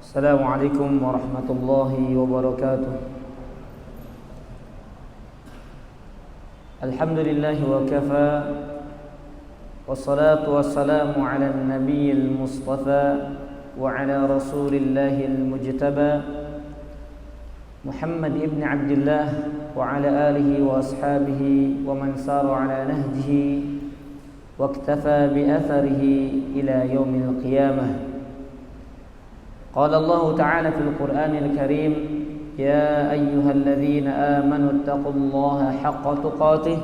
Assalamualaikum warahmatullahi wabarakatuh. Alhamdulillahi wa kafa, wassalatu wassalamu ala nabiyil mustafa wa ala rasulillahil mujtaba Muhammad ibn Abdullah wa ala alihi wa ashabihi wa man sara ala nahjihi wa iktafa bi atharihi ila yaumil qiyamah. قال الله تعالى في القرآن الكريم يا أيها الذين آمنوا اتقوا الله حق تقاته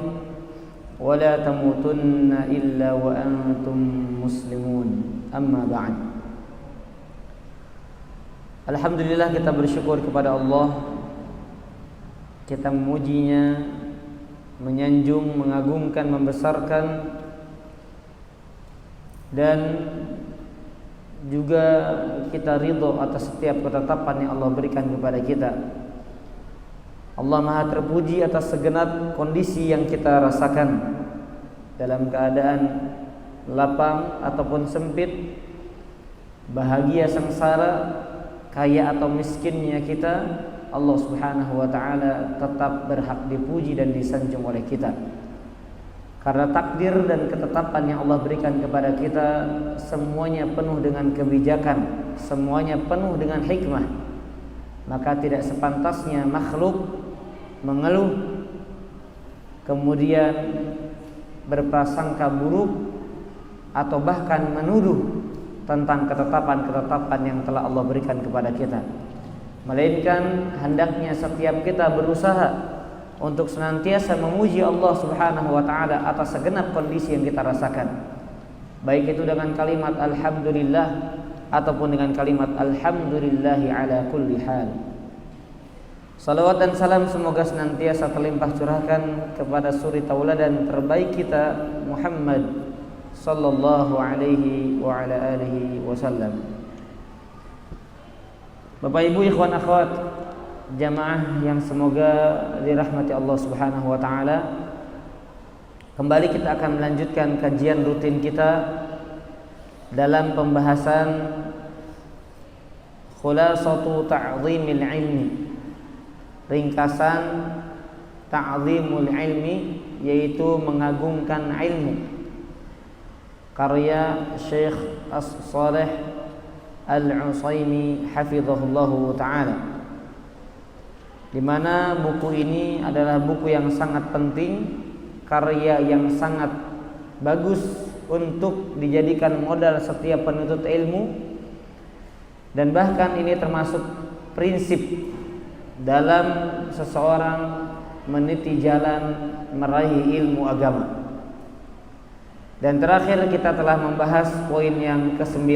ولا تموتن إلا وأنتم مسلمون أما بعد. Alhamdulillah, kita bersyukur kepada Allah, kita memujinya, menyanjung, mengagungkan, membesarkan, dan juga kita ridho atas setiap ketetapan yang Allah berikan kepada kita. Allah Maha terpuji atas segenap kondisi yang kita rasakan, dalam keadaan lapang ataupun sempit, bahagia sengsara, kaya atau miskinnya kita, Allah Subhanahu wa taala tetap berhak dipuji dan disanjung oleh kita. Karena takdir dan ketetapan yang Allah berikan kepada kita semuanya penuh dengan kebijakan, semuanya penuh dengan hikmah. Maka tidak sepantasnya makhluk mengeluh, kemudian berprasangka buruk, atau bahkan menuduh tentang ketetapan-ketetapan yang telah Allah berikan kepada kita. Melainkan hendaknya setiap kita berusaha untuk senantiasa memuji Allah Subhanahu wa taala atas segenap kondisi yang kita rasakan, baik itu dengan kalimat alhamdulillah ataupun dengan kalimat alhamdulillahi ala kulli hal. Salawat dan salam semoga senantiasa terlimpah curahkan kepada suri tauladan terbaik kita, Muhammad sallallahu alaihi wa ala alihi wasallam. Bapak Ibu, ikhwan akhwat, jamaah yang semoga dirahmati Allah Subhanahu wa taala, kembali kita akan melanjutkan kajian rutin kita dalam pembahasan khulasatu ta'zimil ilmi, ringkasan ta'zimul ilmi, yaitu mengagungkan ilmu, karya Syekh As-Saleh Al-Utsaimin hafizahullahu taala, di mana buku ini adalah buku yang sangat penting, karya yang sangat bagus untuk dijadikan modal setiap penuntut ilmu, dan bahkan ini termasuk prinsip dalam seseorang meniti jalan meraih ilmu agama. Dan terakhir kita telah membahas poin yang ke-9.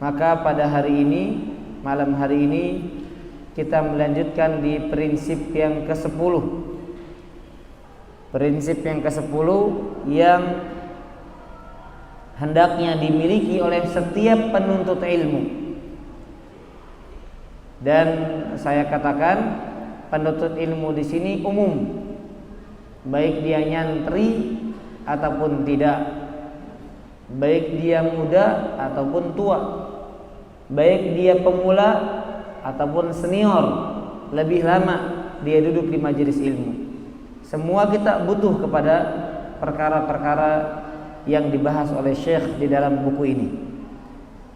Maka pada hari ini, malam hari ini, kita melanjutkan di prinsip yang ke-10. Prinsip yang ke-10 yang hendaknya dimiliki oleh setiap penuntut ilmu. Dan saya katakan penuntut ilmu di sini umum, baik dia nyantri ataupun tidak, baik dia muda ataupun tua, baik dia pemula ataupun senior, lebih lama dia duduk di majelis ilmu. Semua kita butuh kepada perkara-perkara yang dibahas oleh Syekh di dalam buku ini.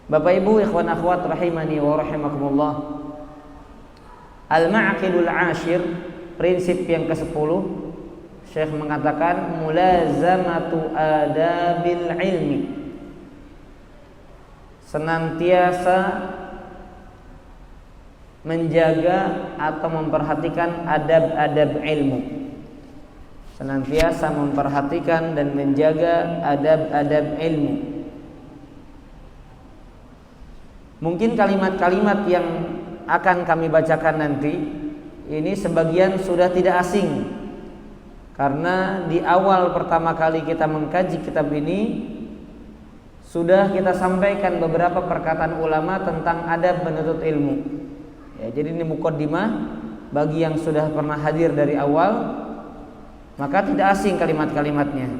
Bapak Ibu, ikhwan akhwat rahimani wa rahimakumullah, Al-Ma'qidul Ashir, prinsip yang ke-10, Syekh mengatakan mulazamatu adabil ilmi, senantiasa menjaga atau memperhatikan adab-adab ilmu, senantiasa memperhatikan dan menjaga adab-adab ilmu. Mungkin kalimat-kalimat yang akan kami bacakan nanti ini sebagian sudah tidak asing, karena di awal pertama kali kita mengkaji kitab ini sudah kita sampaikan beberapa perkataan ulama tentang adab penuntut ilmu. Ya, jadi ini muqaddimah bagi yang sudah pernah hadir dari awal, maka tidak asing kalimat-kalimatnya.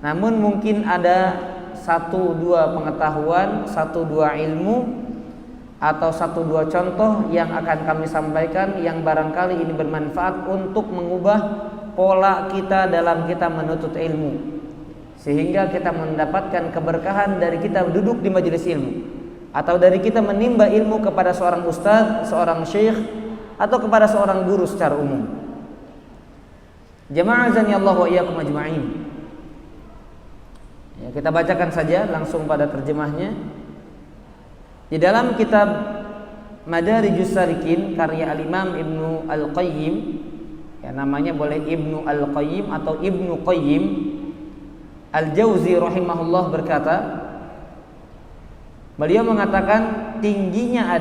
Namun mungkin ada 1-2 pengetahuan, 1-2 ilmu atau 1-2 contoh yang akan kami sampaikan yang barangkali ini bermanfaat untuk mengubah pola kita dalam kita menuntut ilmu, sehingga kita mendapatkan keberkahan dari kita duduk di majelis ilmu, atau dari kita menimba ilmu kepada seorang ustadz, seorang syekh, atau kepada seorang guru secara umum. Jamaah azani Allah wa iyyakum ajma'in. Ya, kita bacakan saja langsung pada terjemahnya. Di dalam kitab Madarijus Salikin karya Al-Imam Ibnu Al-Qayyim, ya namanya boleh Ibnu Al-Qayyim atau Ibnu Qayyim Al-Jauzi rahimahullah berkata, beliau mengatakan tingginya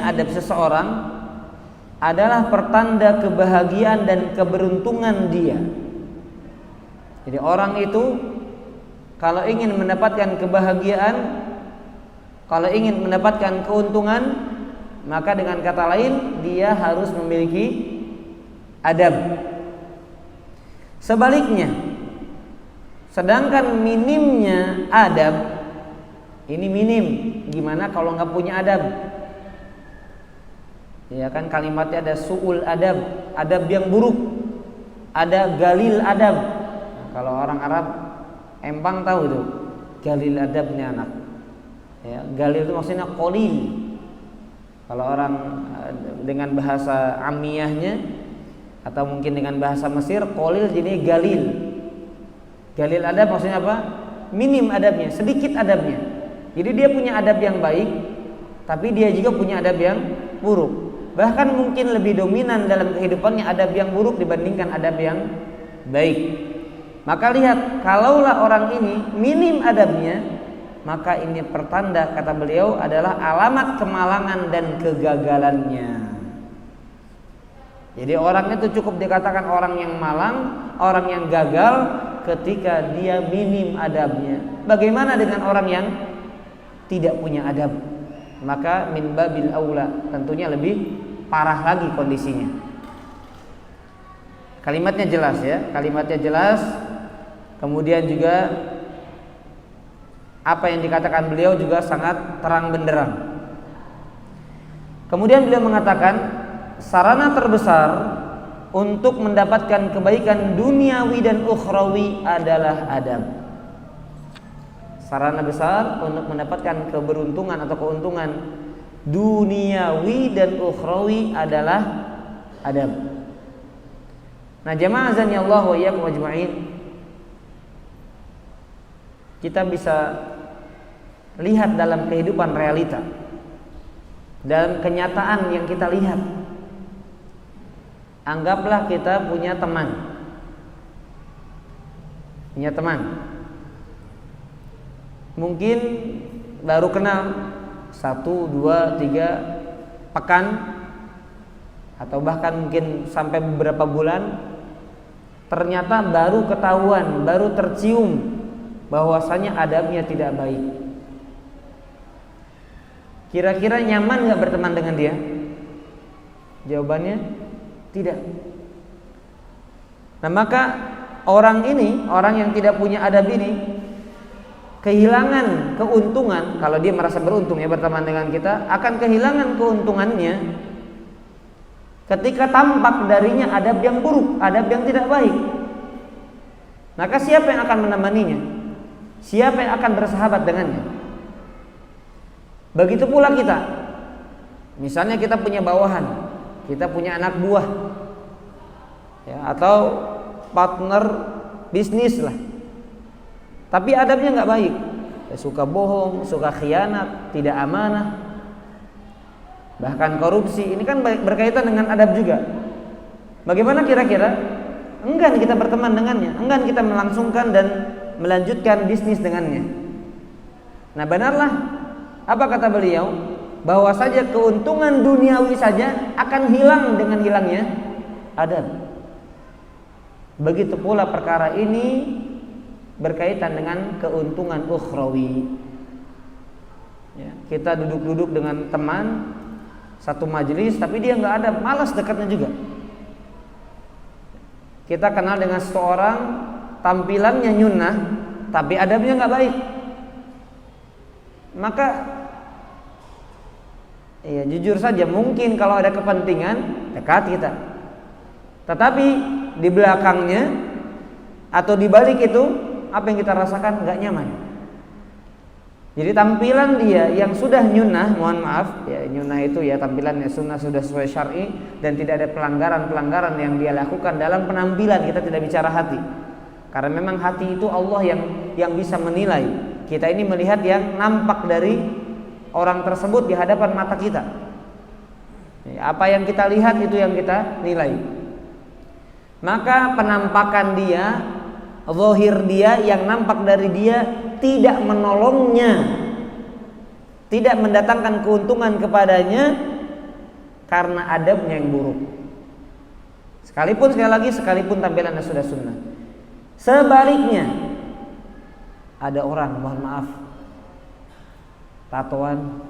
adab seseorang adalah pertanda kebahagiaan dan keberuntungan dia. Jadi orang itu kalau ingin mendapatkan kebahagiaan, kalau ingin mendapatkan keuntungan, maka dengan kata lain dia harus memiliki adab. Sebaliknya, sedangkan minimnya adab, ini minim. Gimana kalau nggak punya adab? Ya kan kalimatnya ada su'ul adab, adab yang buruk, ada galil adab. Nah, kalau orang Arab Empang tahu itu galil adabnya anak. Ya, galil itu maksudnya qalil. Kalau orang dengan bahasa amiyahnya atau mungkin dengan bahasa Mesir, qalil jadi galil. Galil adab maksudnya apa? Minim adabnya, sedikit adabnya. Jadi dia punya adab yang baik, tapi dia juga punya adab yang buruk. Bahkan mungkin lebih dominan dalam kehidupannya adab yang buruk dibandingkan adab yang baik. Maka lihat, kalaulah orang ini minim adabnya, maka ini pertanda, kata beliau, adalah alamat kemalangan dan kegagalannya. Jadi orang itu cukup dikatakan orang yang malang, orang yang gagal ketika dia minim adabnya. Bagaimana dengan orang yang tidak punya adab? Maka min babil aula, tentunya lebih parah lagi kondisinya. Kalimatnya jelas ya, kalimatnya jelas. Kemudian juga apa yang dikatakan beliau juga sangat terang benderang. Kemudian beliau mengatakan sarana terbesar untuk mendapatkan kebaikan duniawi dan ukhrawi adalah adab. Sarana besar untuk mendapatkan keberuntungan atau keuntungan duniawi dan ukhrawi adalah adab. Nah, jamaah azani Allah wa iyyakum ajma'in, kita bisa lihat dalam kehidupan realita, dalam kenyataan yang kita lihat. Anggaplah kita punya teman, mungkin baru kenal 1, 2, 3 pekan, atau bahkan mungkin sampai beberapa bulan, ternyata baru ketahuan, baru tercium bahwasanya adabnya tidak baik. Kira-kira nyaman gak berteman dengan dia? Jawabannya tidak. Nah, maka orang ini, orang yang tidak punya adab ini, kehilangan keuntungan. Kalau dia merasa beruntung ya berteman dengan kita, akan kehilangan keuntungannya ketika tampak darinya adab yang buruk, adab yang tidak baik. Maka siapa yang akan menemaninya? Siapa yang akan bersahabat dengannya? Begitu pula kita. Misalnya kita punya bawahan, kita punya anak buah, ya, atau partner bisnis lah, tapi adabnya nggak baik, ya, suka bohong, suka khianat, tidak amanah, bahkan korupsi. Ini kan berkaitan dengan adab juga. Bagaimana kira-kira? Enggan kita berteman dengannya, enggan kita melangsungkan dan melanjutkan bisnis dengannya. Nah, benarlah apa kata beliau, bahwa saja keuntungan duniawi saja akan hilang dengan hilangnya adab. Begitu pula perkara ini berkaitan dengan keuntungan ukhrawi. Ya, kita duduk-duduk dengan teman satu majelis, tapi dia nggak ada, malas dekatnya juga. Kita kenal dengan seseorang, tampilannya nyunnah, tapi adabnya nggak baik. maka ya jujur saja mungkin kalau ada kepentingan dekat kita. Tetapi di belakangnya atau di balik itu apa yang kita rasakan nggak nyaman. Jadi tampilan dia yang sudah nyunnah, mohon maaf ya, nyunnah itu ya tampilannya sunnah sudah sesuai syar'i dan tidak ada pelanggaran-pelanggaran yang dia lakukan dalam penampilan, kita tidak bicara hati. Karena memang hati itu Allah yang bisa menilai. Kita ini melihat yang nampak dari orang tersebut di hadapan mata kita. Apa yang kita lihat itu yang kita nilai. Maka penampakan dia, zahir dia, yang nampak dari dia tidak menolongnya, tidak mendatangkan keuntungan kepadanya karena adabnya yang buruk. Sekalipun tampilannya sudah sunnah. Sebaliknya, ada orang, mohon maaf, tatoan,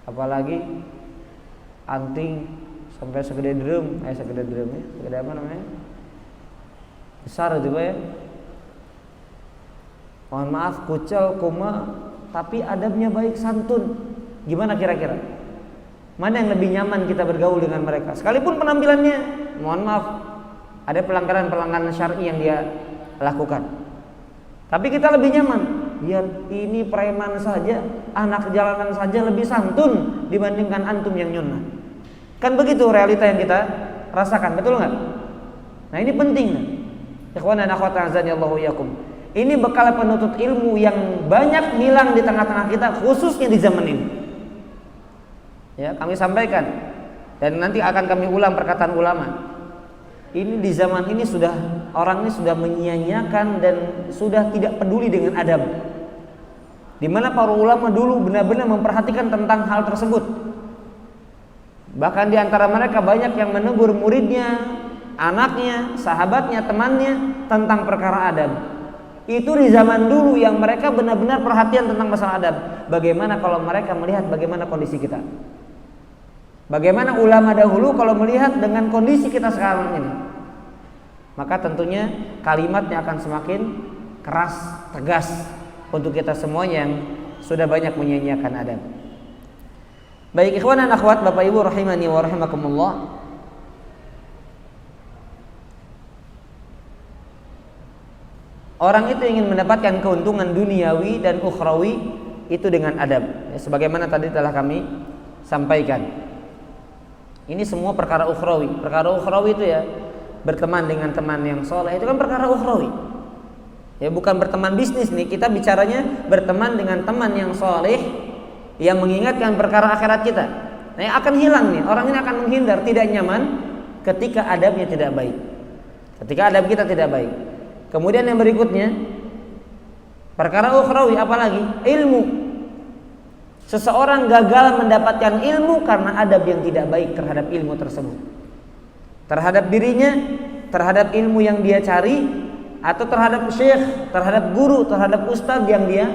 apalagi anting sampai segede drum, segede apa namanya? Besar itu ya. Mohon maaf, kucel, kuma, tapi adabnya baik, santun. Gimana kira-kira? Mana yang lebih nyaman kita bergaul dengan mereka? Sekalipun penampilannya, mohon maaf, ada pelanggaran syar'i yang dia lakukan. Tapi kita lebih nyaman. Biar ini preman saja, anak jalanan saja lebih santun dibandingkan antum yang nyunnah. Kan begitu realita yang kita rasakan, betul nggak? Nah ini penting. Ikhwan dan akhwat azani Allahu iyyakum. Ini bekal penuntut ilmu yang banyak hilang di tengah-tengah kita, khususnya di zaman ini. Ya, kami sampaikan dan nanti akan kami ulang perkataan ulama. Ini di zaman ini orang ini sudah menyia-nyiakan dan sudah tidak peduli dengan adab. Di mana para ulama dulu benar-benar memperhatikan tentang hal tersebut. Bahkan di antara mereka banyak yang menegur muridnya, anaknya, sahabatnya, temannya tentang perkara adab. Itu di zaman dulu yang mereka benar-benar perhatian tentang masalah adab. Bagaimana kalau mereka melihat bagaimana kondisi kita? Bagaimana ulama dahulu kalau melihat dengan kondisi kita sekarang ini? Maka tentunya kalimatnya akan semakin keras, tegas untuk kita semuanya yang sudah banyak menyia-nyiakan adab. Baik ikhwan dan akhwat, Bapak Ibu rahimani wa rahimakumullah. Orang itu ingin mendapatkan keuntungan duniawi dan ukhrawi itu dengan adab. Ya, sebagaimana tadi telah kami sampaikan. Ini semua perkara ukhrawi. Perkara ukhrawi itu ya berteman dengan teman yang soleh, itu kan perkara ukhrawi. Ya bukan berteman bisnis nih, kita bicaranya berteman dengan teman yang soleh yang mengingatkan perkara akhirat kita. Nah yang akan hilang nih, orang ini akan menghindar, tidak nyaman ketika adabnya tidak baik. Ketika adab kita tidak baik. Kemudian yang berikutnya perkara ukhrawi, apalagi ilmu. Seseorang gagal mendapatkan ilmu karena adab yang tidak baik terhadap ilmu tersebut, terhadap dirinya, terhadap ilmu yang dia cari, atau terhadap syekh, terhadap guru, terhadap ustadz yang dia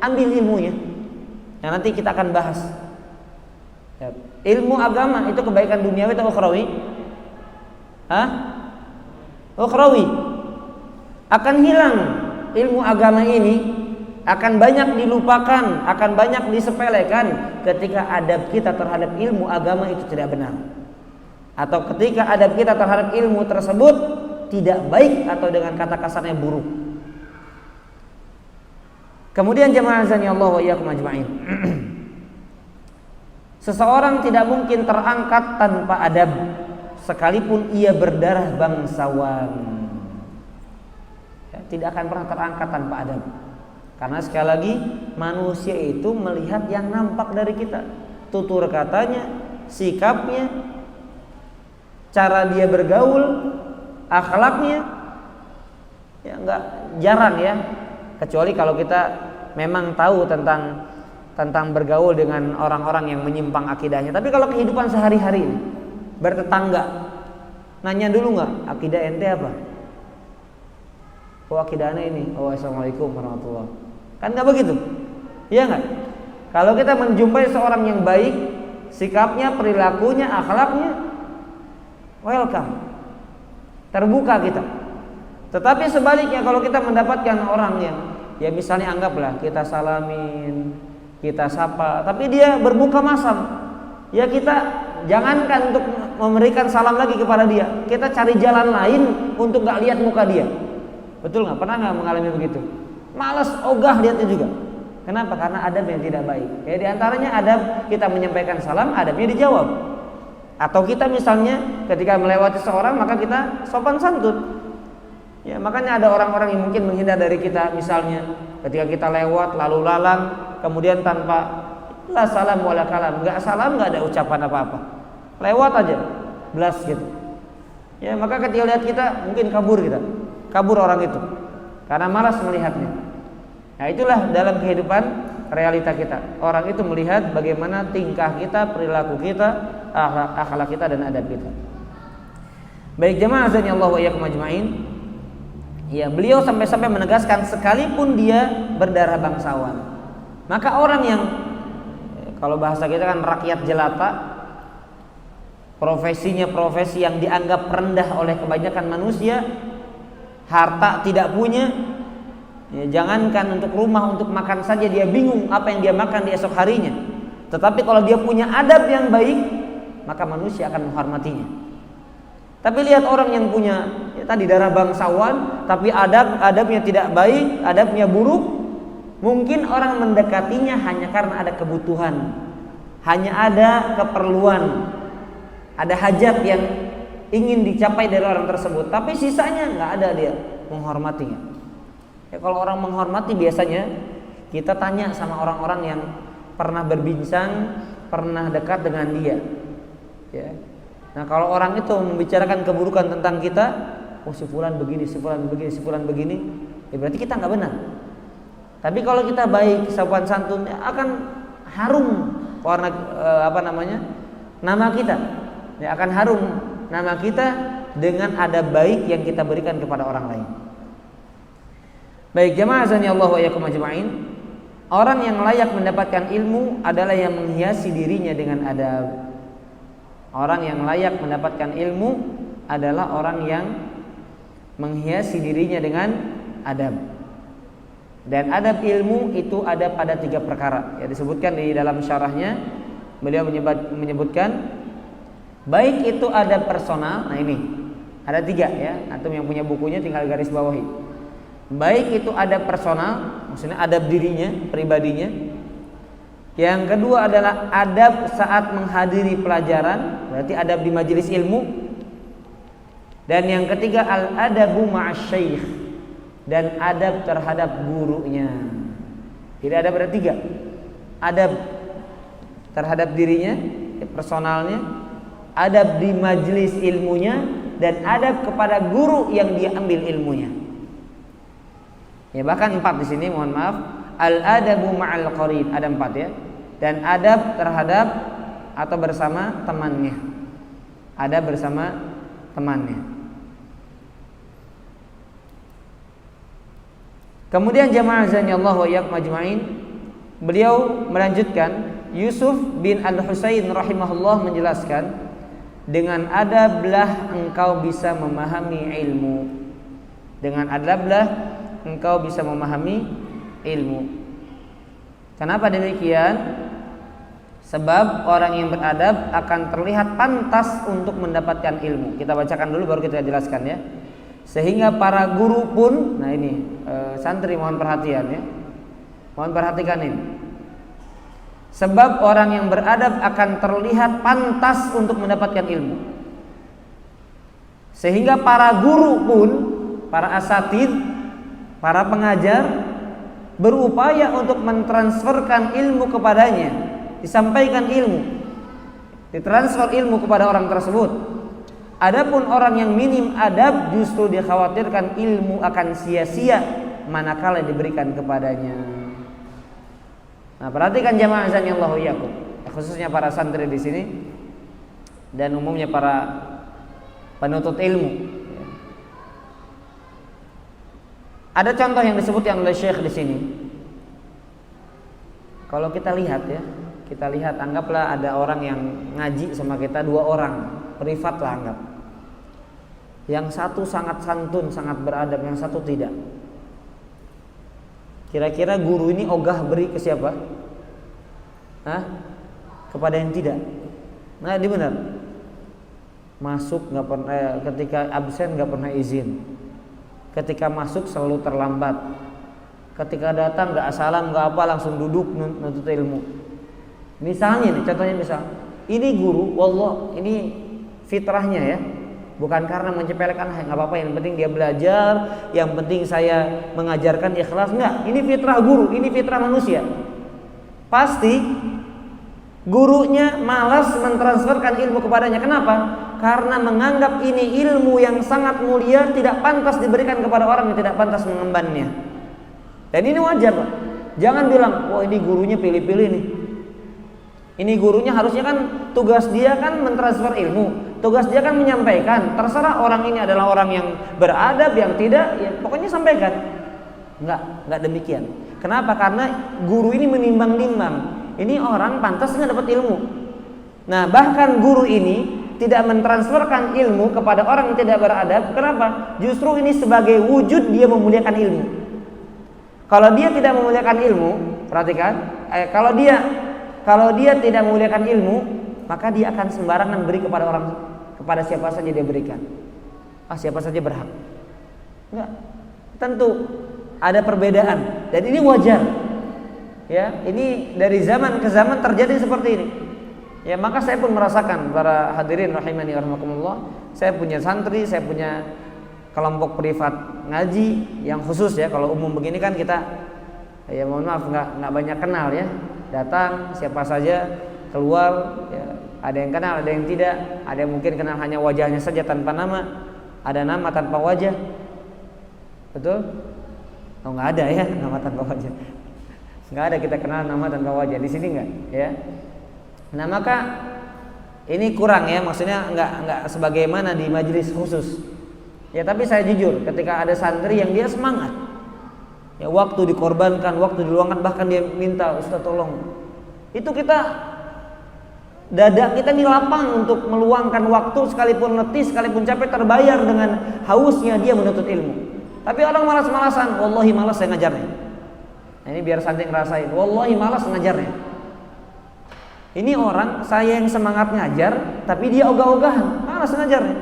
ambil ilmunya. Yang nanti kita akan bahas. Ya, ilmu agama itu kebaikan duniawi atau ukhrawi? Ukhrawi. Akan hilang ilmu agama ini, akan banyak dilupakan, akan banyak disepelekan ketika adab kita terhadap ilmu agama itu tidak benar, atau ketika adab kita terhadap ilmu tersebut tidak baik atau dengan kata kasarnya buruk. Kemudian jamaah azani Allah wa iyyakum ajma'in. Seseorang tidak mungkin terangkat tanpa adab, sekalipun ia berdarah bangsawan. Tidak akan pernah terangkat tanpa adab. Karena sekali lagi manusia itu melihat yang nampak dari kita, tutur katanya, sikapnya, cara dia bergaul, akhlaknya. Ya enggak jarang ya, kecuali kalau kita memang tahu tentang bergaul dengan orang-orang yang menyimpang akidahnya. Tapi kalau kehidupan sehari-hari bertetangga, nanya dulu enggak akidah ente apa? Oh akidahnya ini, oh assalamualaikum warahmatullahi. Kan nggak begitu, iya nggak? Kalau kita menjumpai seorang yang baik, sikapnya, perilakunya, akhlaknya, welcome, terbuka kita. Tetapi sebaliknya kalau kita mendapatkan orang ya misalnya anggaplah kita salamin, kita sapa, tapi dia bermuka masam, ya kita jangankan untuk memberikan salam lagi kepada dia, kita cari jalan lain untuk nggak lihat muka dia. Betul nggak? Pernah nggak mengalami begitu? Malas, ogah lihatnya juga. Kenapa? Karena adab yang tidak baik. Ya diantaranya adab kita menyampaikan salam, adabnya dijawab. Atau kita misalnya ketika melewati seorang maka kita sopan santun. Ya makanya ada orang-orang yang mungkin menghindar dari kita, misalnya ketika kita lewat lalu lalang, kemudian tanpa la salam wala kalam, nggak salam, nggak ada ucapan apa-apa, lewat aja, belas gitu. Ya maka ketika lihat kita mungkin kabur orang itu karena malas melihatnya. Nah itulah dalam kehidupan realita kita. Orang itu melihat bagaimana tingkah kita, perilaku kita, akhlak kita dan adab kita. Baik jemaah azan Allah wa iyyakum ajmain. Ya, beliau sampai-sampai menegaskan sekalipun dia berdarah bangsawan. Maka orang yang kalau bahasa kita kan rakyat jelata, profesinya profesi yang dianggap rendah oleh kebanyakan manusia, harta tidak punya, ya, jangankan untuk rumah, untuk makan saja dia bingung apa yang dia makan di esok harinya. Tetapi kalau dia punya adab yang baik, maka manusia akan menghormatinya. Tapi lihat orang yang punya ya tadi darah bangsawan, tapi adabnya tidak baik, adabnya buruk, mungkin orang mendekatinya hanya karena ada kebutuhan, hanya ada keperluan, ada hajat yang ingin dicapai dari orang tersebut, tapi sisanya nggak ada dia menghormatinya. Ya, kalau orang menghormati biasanya kita tanya sama orang-orang yang pernah berbincang, pernah dekat dengan dia. Ya. Nah kalau orang itu membicarakan keburukan tentang kita, oh si fulan begini, si fulan begini, si fulan begini, ya berarti kita nggak benar. Tapi kalau kita baik, sopan santun, ya akan harum warna nama kita, ya akan harum nama kita dengan adab baik yang kita berikan kepada orang lain. Baik jemaah azani Allah wa iyyakum ajmain. Orang yang layak mendapatkan ilmu adalah yang menghiasi dirinya dengan adab. Orang yang layak mendapatkan ilmu adalah orang yang menghiasi dirinya dengan adab. Dan adab ilmu itu ada pada 3 perkara. Ya disebutkan di dalam syarahnya, beliau menyebutkan baik itu adab personal. Nah ini ada 3 ya. Antum yang punya bukunya tinggal garis bawahi. Baik itu adab personal, maksudnya adab dirinya, pribadinya. Yang kedua adalah adab saat menghadiri pelajaran, berarti adab di majelis ilmu. Dan yang ketiga al-adabu ma'asy-syaikh, dan adab terhadap gurunya. Jadi ada berarti 3. Adab terhadap dirinya, personalnya, adab di majelis ilmunya, dan adab kepada guru yang dia ambil ilmunya. Ya bahkan 4 di sini, mohon maaf. Al-adabu ma'al qarin, ada 4 ya. Dan adab terhadap atau bersama temannya. Adab bersama temannya. Kemudian jamaah azanillahu wa iyyakum ajmain, beliau melanjutkan, Yusuf bin Al-Husain rahimahullah menjelaskan, dengan adablah engkau bisa memahami ilmu. Dengan adablah engkau bisa memahami ilmu. Kenapa demikian? Sebab orang yang beradab akan terlihat pantas untuk mendapatkan ilmu. Kita bacakan dulu baru kita jelaskan ya. Sehingga para guru pun, nah ini santri mohon perhatian ya. Mohon perhatikan ini. Sebab orang yang beradab akan terlihat pantas untuk mendapatkan ilmu. Sehingga para guru pun, para asatid, para pengajar berupaya untuk mentransferkan ilmu kepadanya, disampaikan ilmu, ditransfer ilmu kepada orang tersebut. Adapun orang yang minim adab justru dikhawatirkan ilmu akan sia-sia manakala diberikan kepadanya. Nah, perhatikan jamaah azanillahu iyyakum, khususnya para santri di sini dan umumnya para penuntut ilmu. Ada contoh yang disebutkan oleh Syekh di sini. Kalau kita lihat ya, kita lihat anggaplah ada orang yang ngaji sama kita 2 orang, privat lah anggap. Yang satu sangat santun, sangat beradab, yang satu tidak. Kira-kira guru ini ogah beri ke siapa? Kepada yang tidak. Nah, ini benar. Masuk nggak pernah, ketika absen nggak pernah izin. Ketika masuk selalu terlambat. Ketika datang nggak salam nggak apa, langsung duduk nuntut ilmu. Misalnya nih, contohnya ini guru, wallah ini fitrahnya ya, bukan karena mencepelekan, nggak apa-apa, yang penting dia belajar, yang penting saya mengajarkan ikhlas. Enggak, ini fitrah guru, ini fitrah manusia. Pasti gurunya malas mentransferkan ilmu kepadanya. Kenapa? Karena menganggap ini ilmu yang sangat mulia, tidak pantas diberikan kepada orang yang tidak pantas mengembannya. Dan ini wajar, Pak. Jangan bilang, "Wah, ini gurunya pilih-pilih nih." Ini gurunya harusnya kan tugas dia kan mentransfer ilmu, tugas dia kan menyampaikan. Terserah orang ini adalah orang yang beradab, yang tidak, ya pokoknya sampaikan. Enggak demikian. Kenapa? Karena guru ini menimbang-nimbang. Ini orang pantas nggak dapat ilmu. Nah, bahkan guru ini tidak mentransferkan ilmu kepada orang yang tidak beradab. Kenapa? Justru ini sebagai wujud dia memuliakan ilmu. Kalau dia tidak memuliakan ilmu, perhatikan, kalau dia tidak memuliakan ilmu, maka dia akan sembarangan beri kepada siapa saja dia berikan. Siapa saja berhak. Enggak. Tentu ada perbedaan dan ini wajar. Ya, ini dari zaman ke zaman terjadi seperti ini. Ya, maka saya pun merasakan, para hadirin rahimani warahmatullah, saya punya santri, saya punya kelompok privat ngaji yang khusus ya. Kalau umum begini kan kita ya mohon maaf nggak banyak kenal ya. Datang siapa saja, keluar ya, ada yang kenal, ada yang tidak, ada yang mungkin kenal hanya wajahnya saja tanpa nama, ada nama tanpa wajah. Betul? Oh, nggak ada ya nama tanpa wajah. Nggak ada kita kenal nama tanpa wajah di sini nggak ya. Nah, maka ini kurang ya, maksudnya nggak sebagaimana di majelis khusus. Ya, tapi saya jujur ketika ada santri yang dia semangat. Ya, waktu dikorbankan, waktu diluangkan, bahkan dia minta, "Ustaz tolong." Itu dada kita ini lapang untuk meluangkan waktu, sekalipun letih, sekalipun capek, terbayar dengan hausnya dia menuntut ilmu. Tapi orang malas-malasan, "Wallahi malas saya ngajarnya." Nah, ini biar santri ngerasain, "Wallahi malas ngajarnya." Ini orang saya yang semangat ngajar, tapi dia ogah-ogahan, malas ngajarnya.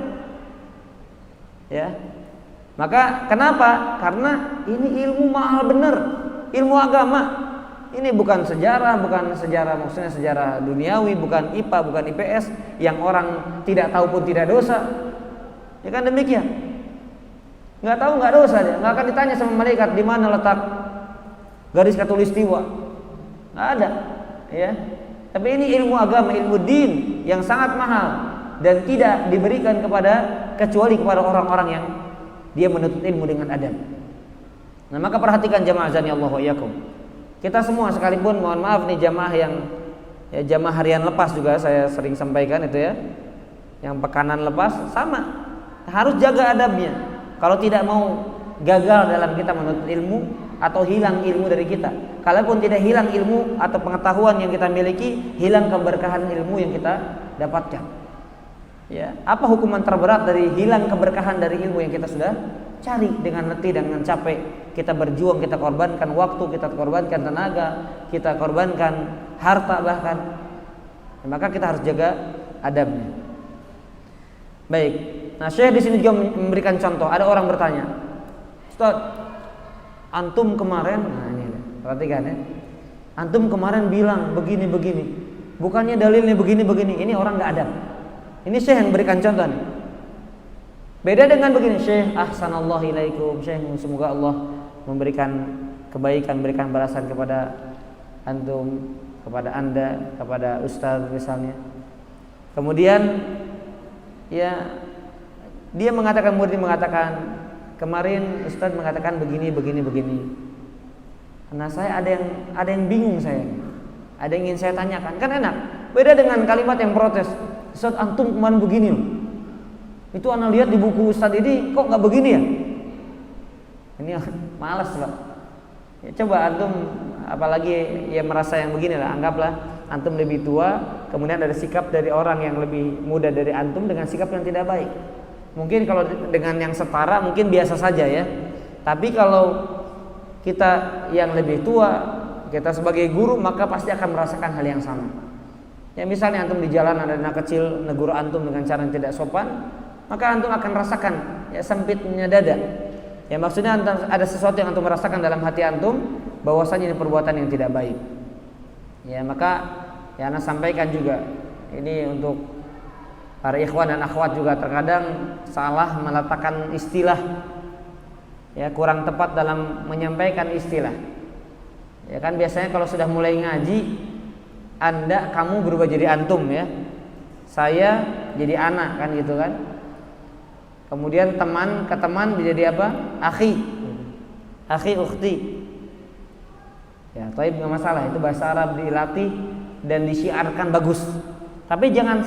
Ya. Maka kenapa? Karena ini ilmu mahal bener, ilmu agama. Ini bukan sejarah maksudnya sejarah duniawi, bukan IPA, bukan IPS yang orang tidak tahu pun tidak dosa. Ya kan demikian. Nggak tahu nggak dosa dia, nggak akan ditanya sama malaikat di mana letak garis khatulistiwa. Nggak ada, ya. Tapi ini ilmu agama, ilmu din yang sangat mahal dan tidak diberikan kecuali kepada orang-orang yang dia menuntut ilmu dengan adab. Nah, maka perhatikan jamaah azani Allah wa iyyakum. Kita semua sekalipun, mohon maaf nih jamaah yang jamaah harian lepas juga saya sering sampaikan itu ya. Yang pekanan lepas sama. Harus jaga adabnya. Kalau tidak mau gagal dalam kita menuntut ilmu atau hilang ilmu dari kita. Kalaupun tidak hilang ilmu atau pengetahuan yang kita miliki, hilang keberkahan ilmu yang kita dapatkan. Ya, apa hukuman terberat dari hilang keberkahan dari ilmu yang kita sudah cari dengan letih, dengan capek, kita berjuang, kita korbankan waktu, kita korbankan tenaga, kita korbankan harta bahkan. Maka kita harus jaga adabnya. Baik. Nah, Syekh di sini juga memberikan contoh. Ada orang bertanya, "Ustaz, antum kemarin," nah ini perhatikan ya. "Antum kemarin bilang begini-begini. Bukannya dalilnya begini-begini." Ini orang enggak adab. Ini Syekh yang berikan contoh nih. Beda dengan begini, "Syekh, ahsanallahu ilaikum." Syekh, semoga Allah memberikan kebaikan, memberikan balasan kepada antum, kepada Anda, kepada ustaz misalnya. Kemudian ya dia mengatakan, murid mengatakan, "Kemarin ustaz mengatakan begini. Nah, saya ada yang bingung saya. Ada yang ingin saya tanyakan." Kan enak. Beda dengan kalimat yang protes. "Ustaz, antum kemarin begini loh. Itu ana lihat di buku Ustaz ini kok nggak begini ya?" Ini malas Pak. Ya, coba antum apalagi ya merasa yang begini lah. Anggaplah antum lebih tua, kemudian ada sikap dari orang yang lebih muda dari antum dengan sikap yang tidak baik. Mungkin kalau dengan yang setara mungkin biasa saja ya. Tapi kalau kita yang lebih tua, kita sebagai guru, maka pasti akan merasakan hal yang sama. Ya misalnya antum di jalan ada anak kecil negur antum dengan cara yang tidak sopan, maka antum akan rasakan ya sempitnya dada. Ya maksudnya antum, ada sesuatu yang antum merasakan dalam hati antum bahwasanya ini perbuatan yang tidak baik. Ya maka ya ana sampaikan juga ini untuk para ikhwan dan akhwat juga, terkadang salah meletakkan istilah, ya kurang tepat dalam menyampaikan istilah. Ya kan biasanya kalau sudah mulai ngaji, Anda kamu berubah jadi antum ya. Saya jadi anak kan gitu kan. Kemudian teman ke teman menjadi apa? Akhi. Akhi ukhti. Ya, tapi enggak masalah, itu bahasa Arab dilatih dan disiarkan bagus. Tapi jangan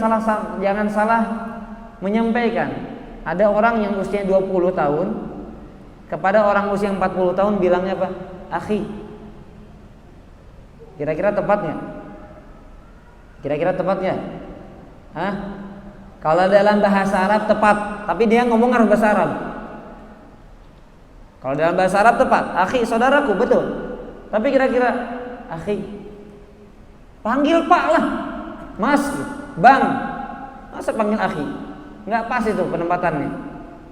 salah menyampaikan. Ada orang yang usia 20 tahun kepada orang usia 40 tahun bilangnya apa? Akhi. Kira-kira tepatnya? Kira-kira tepatnya? Hah? Kalau dalam bahasa Arab tepat, tapi dia ngomong harus bahasa Arab. Kalau dalam bahasa Arab tepat, akhi saudaraku, betul. Tapi kira-kira akhi, panggil Pak lah, Mas, Bang, masa panggil akhi? Nggak pas itu penempatannya.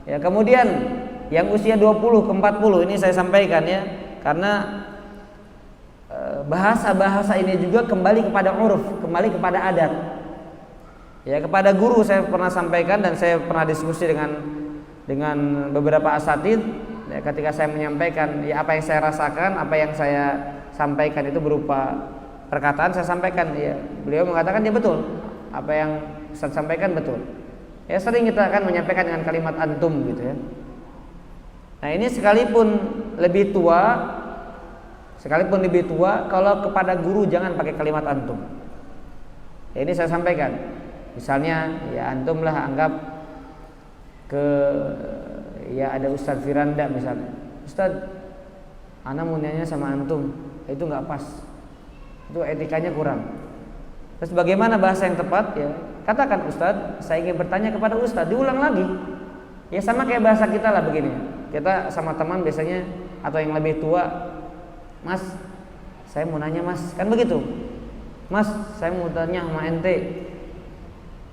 Ya kemudian yang usia 20 ke 40 ini saya sampaikan ya, karena bahasa-bahasa ini juga kembali kepada uruf, kembali kepada adat. Ya kepada guru saya pernah sampaikan dan saya pernah diskusi dengan beberapa asatid. Ya, ketika saya menyampaikan ya apa yang saya rasakan, apa yang saya sampaikan itu berupa perkataan, saya sampaikan ya. Beliau mengatakan ya betul, apa yang saya sampaikan betul. Ya sering kita akan menyampaikan dengan kalimat antum gitu ya. Nah ini sekalipun lebih tua, kalau kepada guru jangan pakai kalimat antum. Ya, ini saya sampaikan. Misalnya ya antum lah anggap ya ada Ustadz Firanda misalnya. Ustadz, ana mau nanya sama antum, itu nggak pas. Itu etikanya kurang. Terus bagaimana bahasa yang tepat ya? Katakan Ustadz, saya ingin bertanya kepada Ustadz, diulang lagi. Ya sama kayak bahasa kita lah begini. Kita sama teman biasanya atau yang lebih tua, Mas, saya mau nanya Mas, kan begitu. Mas, saya mau tanya sama ente,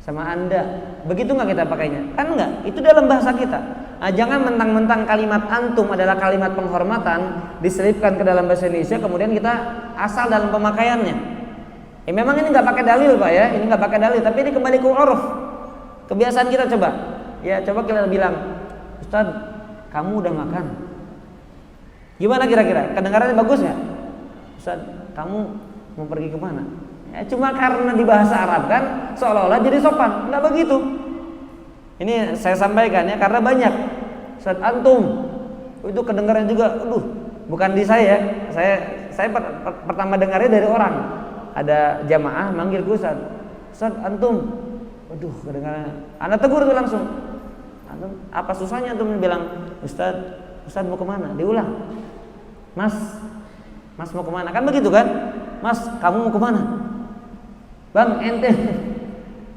sama Anda. Begitu nggak kita pakainya? Kan enggak, itu dalam bahasa kita. Nah, jangan mentang-mentang kalimat antum adalah kalimat penghormatan diselipkan ke dalam bahasa Indonesia, kemudian kita asal dalam pemakaiannya. Ya memang ini nggak pakai dalil Pak ya, ini nggak pakai dalil, tapi ini kembali ke uruf. Kebiasaan kita coba. Ya coba kita bilang, Ustadz, kamu udah makan? Gimana kira-kira? Kedengarannya bagus nggak? Ustaz, kamu mau pergi kemana? Ya, cuma karena di bahasa Arab kan seolah-olah jadi sopan. Nggak begitu. Ini saya sampaikan ya karena banyak. Ustaz antum itu kedengaran juga. Aduh, bukan di saya. Saya pertama dengarnya dari orang. Ada jamaah manggil ke Ustaz. Ustaz antum. Aduh, kedengaran. Anda tegur tuh langsung. Antum, apa susahnya antum bilang Ustaz mau kemana? Diulang. Mas mau kemana? Kan begitu kan? Mas, kamu mau kemana? Bang, ente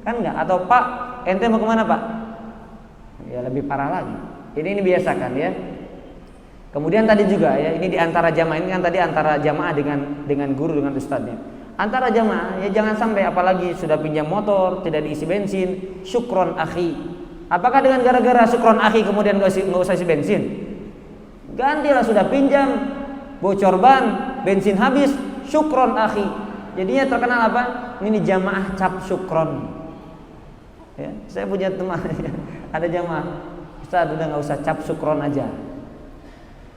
kan enggak? Atau Pak, ente mau kemana Pak? Ya lebih parah lagi. Ini biasakan ya. Kemudian tadi juga ya, ini di antara jamaah, ini kan tadi antara jamaah dengan guru dengan ustadznya. Antara jamaah ya jangan sampai apalagi sudah pinjam motor tidak diisi bensin, syukron akhi. Apakah dengan gara-gara syukron akhi kemudian nggak usah isi bensin? Gantilah sudah pinjam, bocor ban, bensin habis, syukron akhi. Jadinya terkenal apa? Ini jamaah cap syukron. Ya, saya punya teman, ada jamaah, Ustaz udah nggak usah cap syukron aja.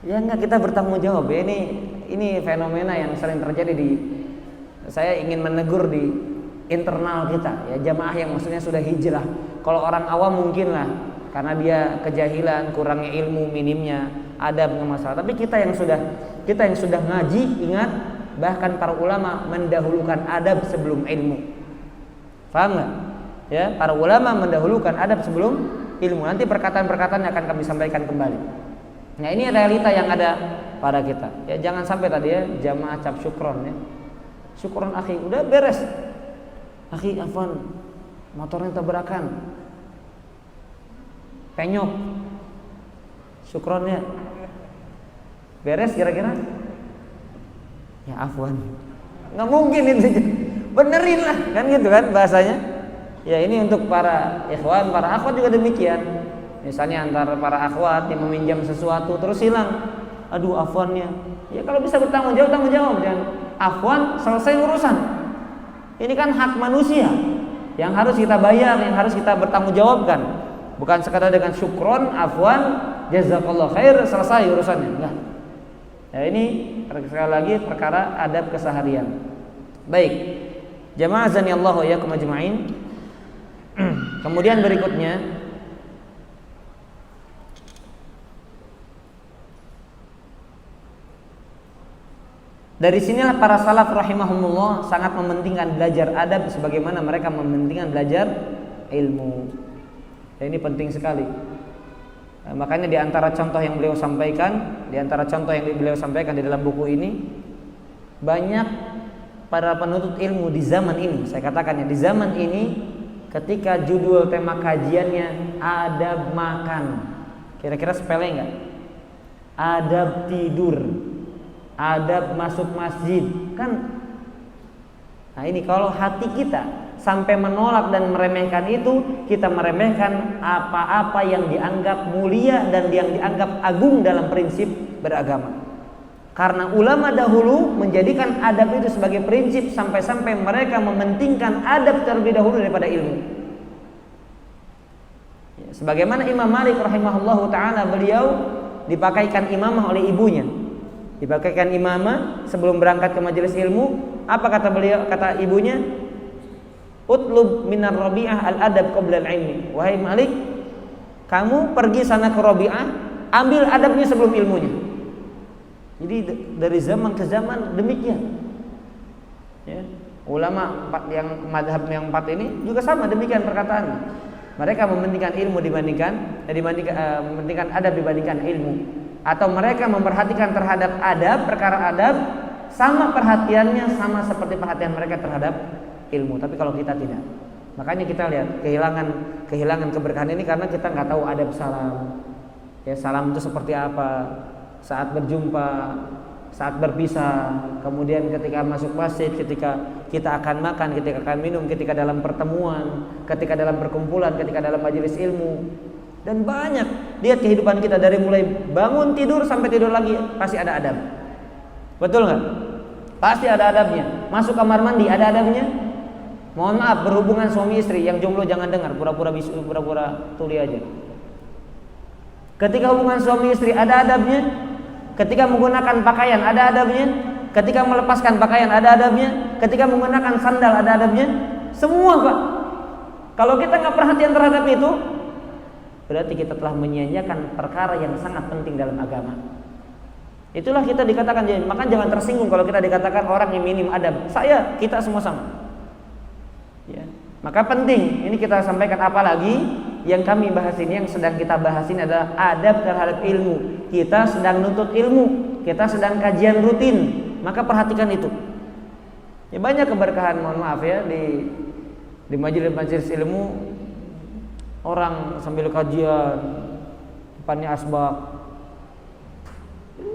Ya enggak, kita bertanggung jawab ya. Ini fenomena yang sering terjadi saya ingin menegur di internal kita ya, jamaah yang maksudnya sudah hijrah. Kalau orang awam mungkin lah karena dia kejahilan, kurangnya ilmu, minimnya adab nggak masalah. Tapi kita yang sudah ngaji, ingat bahkan para ulama mendahulukan adab sebelum ilmu. Paham nggak? Ya, para ulama mendahulukan adab sebelum ilmu. Nanti perkataan-perkataan yang akan kami sampaikan kembali. Nah, ini realita yang ada pada kita. Ya, jangan sampai tadi ya jamaah cap syukron ya. Syukron akhi, udah beres. Akhi, afwan, motornya tabrakan. Penyok. Syukronnya. Beres kira-kira? Ya afwan. Nggak mungkin itu. Benerin lah, kan gitu kan bahasanya. Ya ini untuk para ikhwan, para akhwat juga demikian. Misalnya antara para akhwat yang meminjam sesuatu terus hilang, aduh afwannya. Ya kalau bisa bertanggung jawab, tanggung jawab. Jangan afwan, selesai urusan. Ini kan hak manusia yang harus kita bayar, yang harus kita bertanggung jawabkan. Bukan sekadar dengan syukron, afwan, jazakallah khair, selesai urusannya. Enggak. Ya ini sekali lagi perkara adab keseharian. Baik. Jamaah azanillahu wa iyyakum ajma'in. Kemudian berikutnya dari sinilah para salaf rahimahumullah sangat mementingkan belajar adab sebagaimana mereka mementingkan belajar ilmu. Dan ini penting sekali. Makanya di antara contoh yang beliau sampaikan, di dalam buku ini, banyak para penuntut ilmu di zaman ini, saya katakan ya, di zaman ini ketika judul tema kajiannya adab makan, kira-kira sepele enggak? Adab tidur, adab masuk masjid, kan? Nah ini kalau hati kita sampai menolak dan meremehkan itu, kita meremehkan apa-apa yang dianggap mulia dan yang dianggap agung dalam prinsip beragama. Karena ulama dahulu menjadikan adab itu sebagai prinsip sampai-sampai mereka mementingkan adab terlebih dahulu daripada ilmu. Ya, sebagaimana Imam Malik rahimahullahu taala, beliau dipakaikan imamah oleh ibunya. Dipakaikan imamah sebelum berangkat ke majelis ilmu. Apa kata beliau? Kata ibunya, "Utlub minar Rabi'ah al-adab qabla al-ilmi." Wahai Malik, kamu pergi sana ke Rabi'ah, ambil adabnya sebelum ilmunya. Jadi dari zaman ke zaman demikian. Ya, ulama yang madhab yang 4 ini juga sama demikian perkataannya. Mereka mementingkan ilmu mementingkan adab dibandingkan ilmu. Atau mereka memperhatikan terhadap adab, perkara adab, sama perhatiannya sama seperti perhatian mereka terhadap ilmu. Tapi kalau kita tidak, makanya kita lihat kehilangan keberkahan ini karena kita nggak tahu adab salam. Ya, salam itu seperti apa? Saat berjumpa, saat berpisah, kemudian ketika masuk masjid, ketika kita akan makan, ketika akan minum, ketika dalam pertemuan, ketika dalam perkumpulan, ketika dalam majelis ilmu, dan banyak. Lihat kehidupan kita dari mulai bangun tidur sampai tidur lagi pasti ada adab. Betul nggak? Pasti ada adabnya. Masuk kamar mandi ada adabnya. Mohon maaf, berhubungan suami istri, yang jomblo jangan dengar, pura-pura tuli aja. Ketika hubungan suami istri ada adabnya. Ketika menggunakan pakaian ada adabnya. Ketika melepaskan pakaian ada adabnya. Ketika menggunakan sandal ada adabnya. Semua Pak. Kalau kita nggak perhatian terhadap itu, berarti kita telah menyia-nyiakan perkara yang sangat penting dalam agama. Itulah kita dikatakan, maka jangan tersinggung kalau kita dikatakan orang yang minim adab. Kita semua sama. Ya. Maka penting ini kita sampaikan, apalagi yang kami bahas ini, yang sedang kita bahas ini adalah adab terhadap ilmu. Kita sedang nuntut ilmu, kita sedang kajian rutin, maka perhatikan itu. Ya, banyak keberkahan, mohon maaf ya, di majelis ilmu, orang sambil kajian, depannya asbak,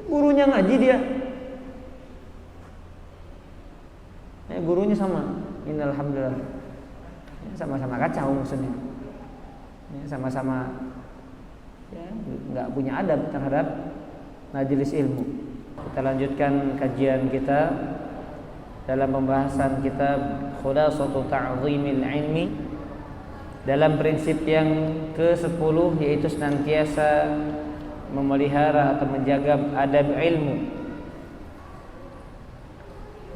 gurunya ngaji dia, gurunya sama, innalhamdulillah, sama-sama kacau maksudnya. Sama-sama ya, nggak punya adab terhadap majelis ilmu. Kita lanjutkan kajian kita dalam pembahasan kitab Khulasatu Ta'zimil Ilmi dalam prinsip yang ke-10, yaitu senantiasa memelihara atau menjaga adab ilmu.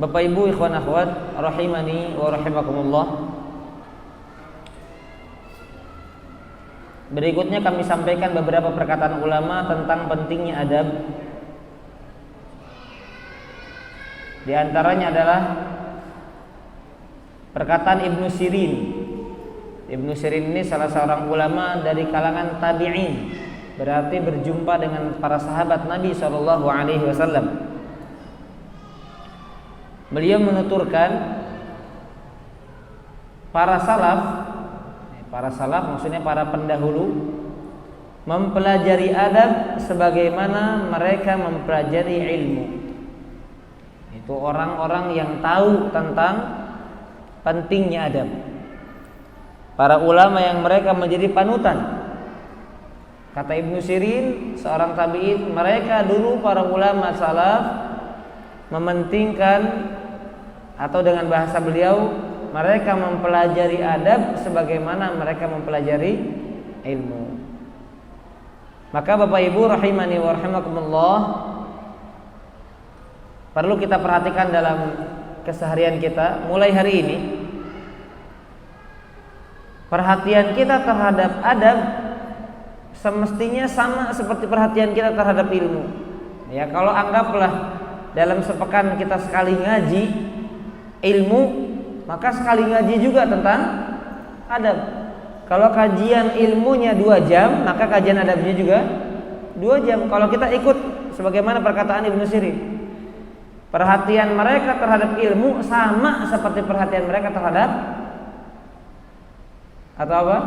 Bapak Ibu, ikhwan akhwat rahimani wa rahimakumullah. Berikutnya kami sampaikan beberapa perkataan ulama tentang pentingnya adab. Di antaranya adalah perkataan Ibnu Sirin. Ibnu Sirin ini salah seorang ulama dari kalangan tabi'in, berarti berjumpa dengan para sahabat Nabi SAW. Beliau menuturkan para salaf maksudnya para pendahulu, mempelajari adab sebagaimana mereka mempelajari ilmu. Itu orang-orang yang tahu tentang pentingnya adab. Para ulama yang mereka menjadi panutan. Kata Ibnu Sirin, seorang tabi'in, mereka dulu para ulama salaf mementingkan, atau dengan bahasa beliau, mereka mempelajari adab sebagaimana mereka mempelajari ilmu. Maka Bapak Ibu rahimani wa rahimakumullah, perlu kita perhatikan dalam keseharian kita mulai hari ini. Perhatian kita terhadap adab semestinya sama seperti perhatian kita terhadap ilmu. Ya, kalau anggaplah dalam sepekan kita sekali ngaji ilmu, maka sekali ngaji juga tentang adab. Kalau kajian ilmunya 2 jam, maka kajian adabnya juga 2 jam. Kalau kita ikut sebagaimana perkataan Ibnu Sirin, perhatian mereka terhadap ilmu sama seperti perhatian mereka terhadap atau apa?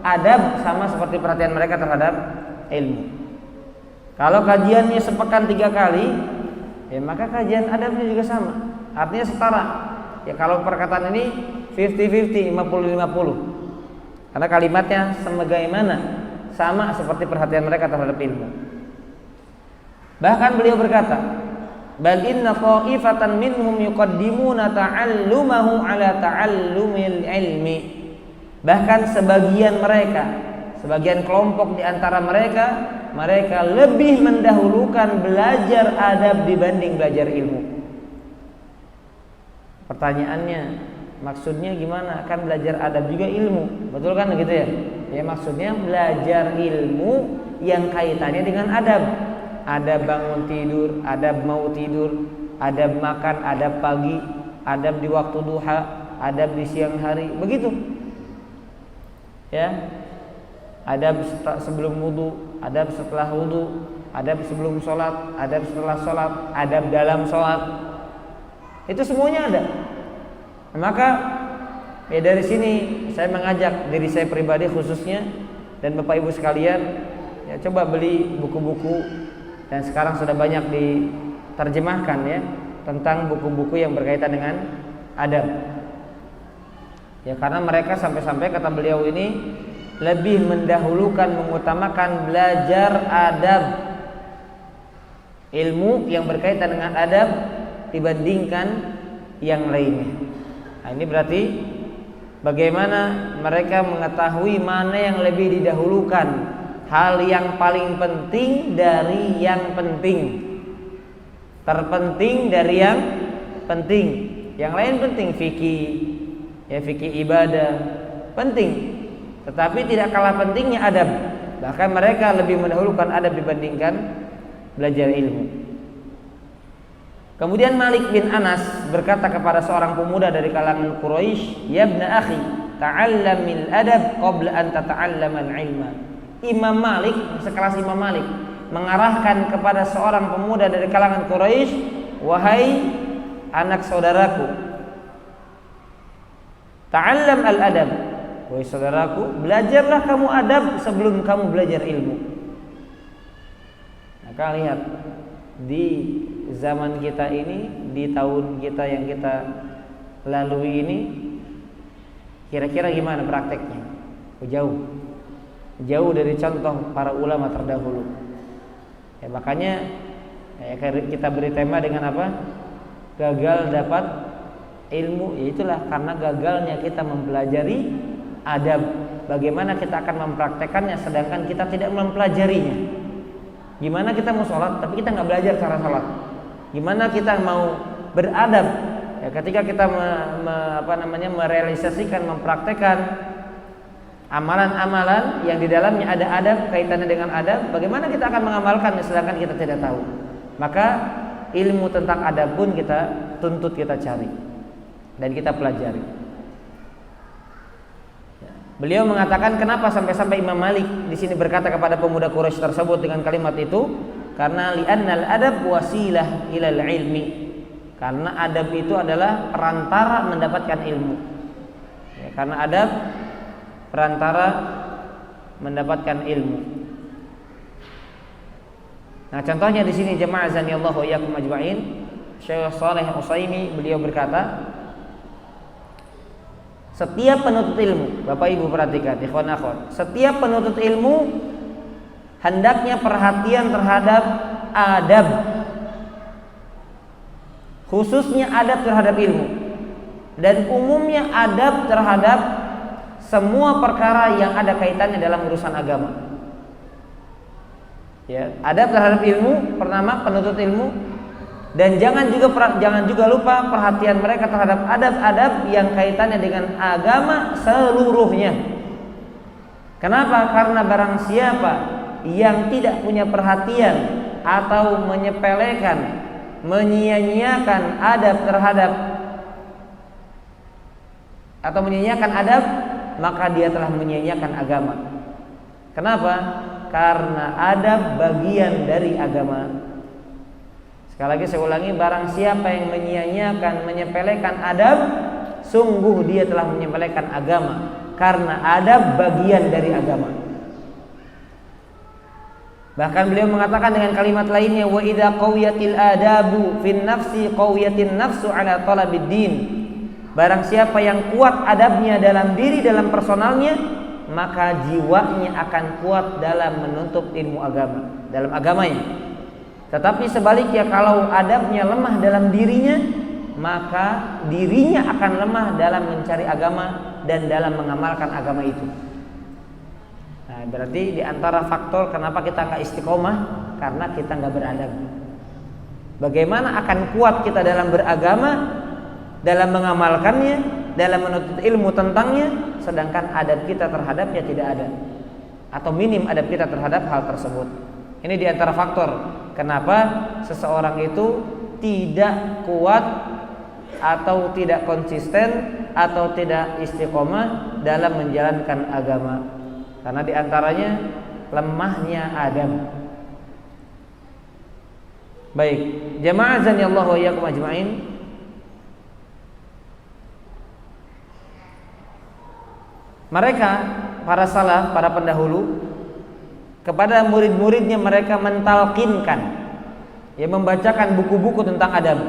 Adab, sama seperti perhatian mereka terhadap ilmu. Kalau kajiannya sepekan 3 kali, ya maka kajian adabnya juga sama. Artinya setara. Ya kalau perkataan ini 50-50, 50-50. Karena kalimatnya sebagaimana sama seperti perhatian mereka terhadap ilmu. Bahkan beliau berkata, bal inna qa'ifatan minhum yuqaddimuna ta'allumahu ala ta'allumil ilmi. Bahkan sebagian mereka, sebagian kelompok di antara mereka lebih mendahulukan belajar adab dibanding belajar ilmu. Pertanyaannya, maksudnya gimana? Kan belajar adab juga ilmu, betul kan gitu ya? Ya maksudnya belajar ilmu yang kaitannya dengan adab. Adab bangun tidur, adab mau tidur, adab makan, adab pagi, adab di waktu duha, adab di siang hari, begitu. Ya, adab sebelum wudu, adab setelah wudu, adab sebelum sholat, adab setelah sholat, adab dalam sholat. Itu semuanya ada. Maka ya dari sini saya mengajak diri saya pribadi khususnya dan Bapak Ibu sekalian, ya coba beli buku-buku, dan sekarang sudah banyak diterjemahkan ya tentang buku-buku yang berkaitan dengan adab. Ya karena mereka sampai-sampai kata beliau ini lebih mendahulukan, mengutamakan belajar adab, ilmu yang berkaitan dengan adab dibandingkan yang lainnya. Nah, ini berarti bagaimana mereka mengetahui mana yang lebih didahulukan, hal yang paling penting dari yang penting, terpenting dari yang penting. Yang lain penting, fikih, ya fikih ibadah penting, tetapi tidak kalah pentingnya adab. Bahkan mereka lebih mendahulukan adab dibandingkan belajar ilmu. Kemudian Malik bin Anas berkata kepada seorang pemuda dari kalangan Quraisy, "Ya ibna akhi, ta'allamil adab qabla an tata'allamal ilma." Imam Malik, sekelas Imam Malik, mengarahkan kepada seorang pemuda dari kalangan Quraisy, "Wahai anak saudaraku, ta'allam al-adab." Wahai saudaraku, belajarlah kamu adab sebelum kamu belajar ilmu. Maka lihat, di zaman kita ini, di tahun kita yang kita lalui ini, kira-kira gimana prakteknya? Jauh dari contoh para ulama terdahulu. Ya, makanya ya, kita beri tema dengan apa? Gagal dapat ilmu. Ya itulah karena gagalnya kita mempelajari adab. Bagaimana kita akan mempraktekannya sedangkan kita tidak mempelajarinya? Gimana kita mau sholat tapi kita nggak belajar cara sholat? Gimana kita mau beradab ya, ketika kita merealisasikan, mempraktekkan amalan-amalan yang di dalamnya ada adab, kaitannya dengan adab, bagaimana kita akan mengamalkan sedangkan kita tidak tahu? Maka ilmu tentang adab pun kita tuntut, kita cari dan kita pelajari. Beliau mengatakan kenapa sampai-sampai Imam Malik di sini berkata kepada pemuda Quraisy tersebut dengan kalimat itu, karena li'annal adab wasilah ilal ilmi, karena adab itu adalah perantara mendapatkan ilmu. Ya, karena adab perantara mendapatkan ilmu. Nah, contohnya di sini jemaah azanillahu wa iyyakum ajma'in, Syekh Shalih Utsaimin beliau berkata, setiap penuntut ilmu, Bapak Ibu perhatikan, ikhwan akhwat, setiap penuntut ilmu hendaknya perhatian terhadap adab, khususnya adab terhadap ilmu, dan umumnya adab terhadap semua perkara yang ada kaitannya dalam urusan agama. Ya, adab terhadap ilmu, pertama penuntut ilmu, dan jangan juga lupa perhatian mereka terhadap adab-adab yang kaitannya dengan agama seluruhnya. Kenapa? Karena barang siapa yang tidak punya perhatian atau menyepelekan, menyia-nyiakan adab terhadap atau menyia-nyiakan adab, maka dia telah menyia-nyiakan agama. Kenapa? Karena adab bagian dari agama. Sekali lagi saya ulangi, barang siapa yang menyia-nyiakan, menyepelekan adab, sungguh dia telah menyepelekan agama, karena adab bagian dari agama. Bahkan beliau mengatakan dengan kalimat lainnya, wa idza qawiyatil adabu fin nafsi qawiyatin nafsu ala talabid din. Barang siapa yang kuat adabnya dalam diri, dalam personalnya, maka jiwanya akan kuat dalam menuntut ilmu agama, dalam agamanya. Tetapi sebaliknya, kalau adabnya lemah dalam dirinya, maka dirinya akan lemah dalam mencari agama dan dalam mengamalkan agama itu. Nah, berarti di antara faktor kenapa kita nggak istiqomah, karena kita nggak beradab. Bagaimana akan kuat kita dalam beragama, dalam mengamalkannya, dalam menuntut ilmu tentangnya, sedangkan adab kita terhadapnya tidak ada, atau minim adab kita terhadap hal tersebut. Ini di antara faktor kenapa seseorang itu tidak kuat atau tidak konsisten atau tidak istiqomah dalam menjalankan agama, karena di antaranya lemahnya adab. Baik, jamaah azanillahu wa iyyakum ajma'in. Mereka, para salaf, para pendahulu, kepada murid-muridnya mereka mentalkinkan, ya, membacakan buku-buku tentang adab.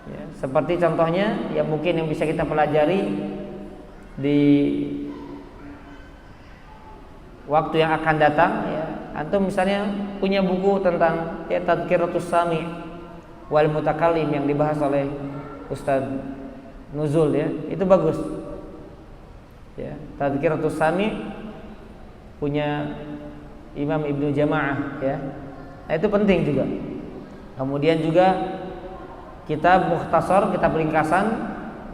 Ya, seperti contohnya yang mungkin yang bisa kita pelajari di waktu yang akan datang, ya. Antum misalnya punya buku tentang, ya, Tadhkiratus Sami' wal Mutakallim yang dibahas oleh Ustaz Nuzul, ya, itu bagus. Ya, Tadhkiratus Sami' punya Imam Ibnu Jamaah, ya. Nah, itu penting juga. Kemudian juga kitab Mukhtasar, kitab ringkasan,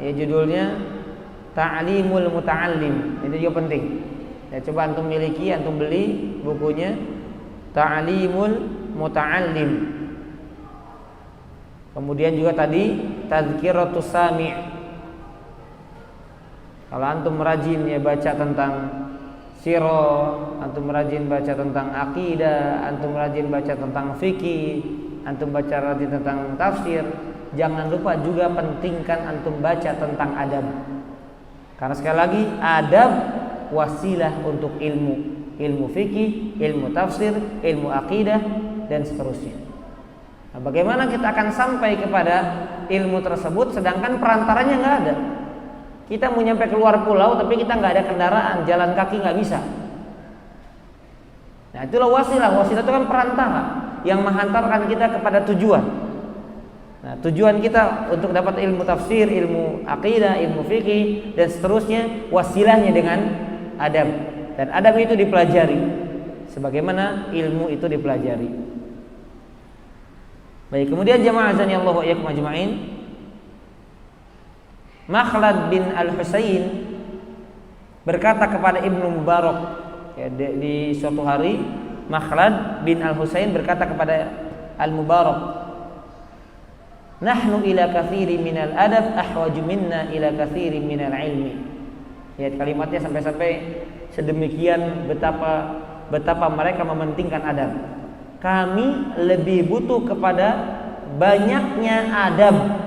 ya, judulnya Ta'limul Muta'allim. Itu juga penting. Ya, coba antum miliki, antum beli bukunya Ta'limul Muta'allim. Kemudian juga tadi Tadhkiratus Sami'. Kalau antum rajin, ya, baca tentang sirah, antum rajin baca tentang akidah, antum rajin baca tentang fikih, antum baca rajin tentang tafsir, jangan lupa juga pentingkan antum baca tentang adab. Karena sekali lagi, adab wasilah untuk ilmu fikih, ilmu tafsir, ilmu akidah, dan seterusnya. Nah, bagaimana kita akan sampai kepada ilmu tersebut sedangkan perantaranya nggak ada? Kita mau nyampe keluar pulau tapi kita nggak ada kendaraan, jalan kaki nggak bisa. Nah, itulah wasilah. Wasilah itu kan perantara yang menghantarkan kita kepada tujuan. Nah, tujuan kita untuk dapat ilmu tafsir, ilmu akidah, ilmu fikih, dan seterusnya, wasilahnya dengan adab. Dan adab itu dipelajari sebagaimana ilmu itu dipelajari. Baik, kemudian jamaah azanillahu wa iyyakum ajma'in. Makhlad bin Al-Husain berkata kepada Ibnu Mubarak, ya, di suatu hari Makhlad bin Al-Husain berkata kepada Al-Mubarak, nahnu ila katsiri minal adab ahwaju minna ila katsiri minal ilmi. Ya, kalimatnya sampai-sampai sedemikian betapa mereka mementingkan adab. Kami lebih butuh kepada banyaknya adab.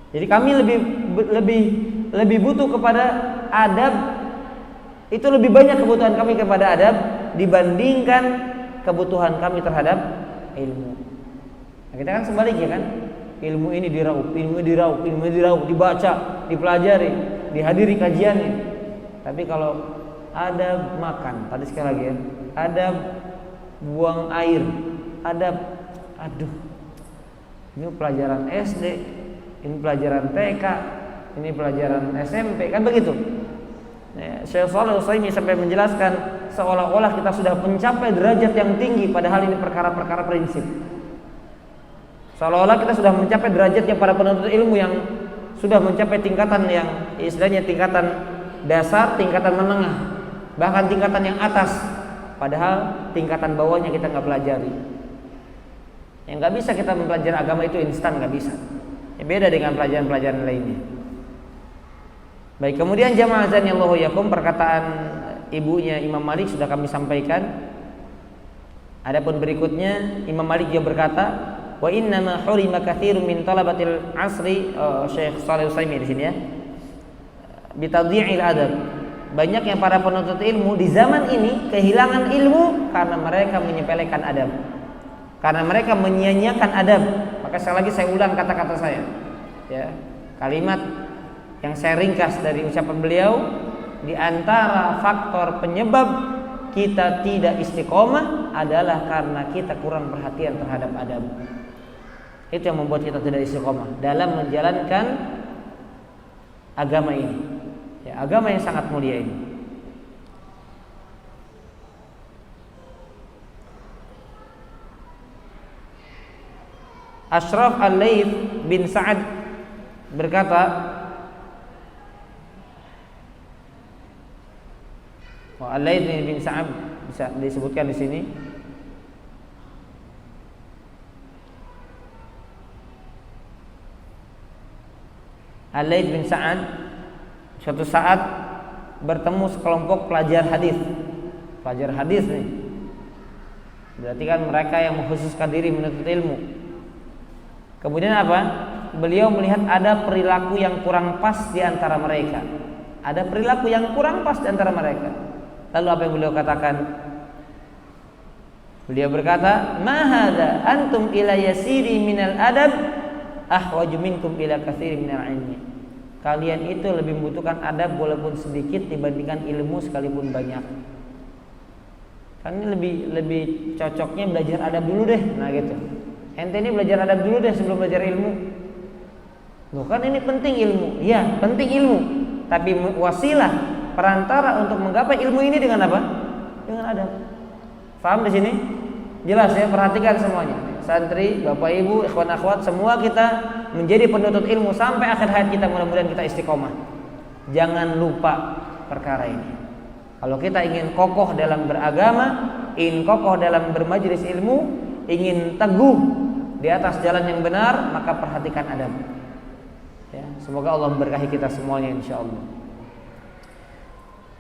Jadi kami lebih butuh kepada adab, itu lebih banyak kebutuhan kami kepada adab dibandingkan kebutuhan kami terhadap ilmu. Nah, kita kan sebaliknya kan, ilmu ini diraup, dibaca, dipelajari, dihadiri kajiannya. Tapi kalau ada makan, tadi sekali lagi ya, ada buang air, ada ini pelajaran SD, ini pelajaran TK, ini pelajaran SMP, kan begitu. Syekh Shalih Al-Utsaimin sampai menjelaskan seolah-olah kita sudah mencapai derajat yang tinggi, padahal ini perkara-perkara prinsip. Seolah-olah kita sudah mencapai derajatnya para penuntut ilmu yang sudah mencapai tingkatan yang istilahnya tingkatan dasar, tingkatan menengah, bahkan tingkatan yang atas, padahal tingkatan bawahnya kita nggak pelajari. Yang nggak bisa kita mempelajari agama itu instan, nggak bisa. Beda dengan pelajaran-pelajaran lainnya. Baik, kemudian jamaah azanillahu yakum, perkataan ibunya Imam Malik sudah kami sampaikan. Adapun berikutnya Imam Malik juga berkata, wa inna ma hurima katsirun min talabatil asri, Syekh Shalih Al-Utsaimin di sini ya, bitadhi'il adab. Banyaknya para penuntut ilmu di zaman ini kehilangan ilmu karena mereka menyepelekan adab, karena mereka menyia-nyiakan adab. Maka sekali lagi saya ulang kata-kata saya ya, kalimat yang saya ringkas dari ucapan beliau, di antara faktor penyebab kita tidak istiqomah adalah karena kita kurang perhatian terhadap adab. Itu yang membuat kita tidak istiqomah dalam menjalankan agama ini ya, agama yang sangat mulia ini. Ashraf Al-Laits bin Sa'ad berkata, Al-Laits bin Sa'ad bisa disebutkan di sini. Al-Laits bin Sa'ad suatu saat bertemu sekelompok pelajar hadis. Pelajar hadis nih, berarti kan mereka yang mengkhususkan diri menuntut ilmu. Kemudian apa? Beliau melihat ada perilaku yang kurang pas di antara mereka. Ada perilaku yang kurang pas di antara mereka. Lalu apa yang beliau katakan? Beliau berkata, "Ma hadza antum ila yasiri minal adab ahwaju minkum ila katsiri minal ilmi." Kalian itu lebih membutuhkan adab walaupun sedikit dibandingkan ilmu sekalipun banyak. Kan ini lebih cocoknya belajar adab dulu deh. Nah gitu. Ente ini belajar adab dulu deh sebelum belajar ilmu. Loh kan ini penting ilmu. Ya, penting ilmu. Tapi wasilah perantara untuk menggapai ilmu ini dengan apa? Dengan adab. Paham di sini? Jelas ya, perhatikan semuanya. Santri, Bapak Ibu, ikhwan akhwat, semua kita menjadi penuntut ilmu sampai akhir hayat kita, mudah-mudahan kita istiqomah. Jangan lupa perkara ini. Kalau kita ingin kokoh dalam beragama, ingin kokoh dalam bermajelis ilmu, ingin teguh di atas jalan yang benar, maka perhatikan adab. Ya, semoga Allah memberkahi kita semuanya insyaallah.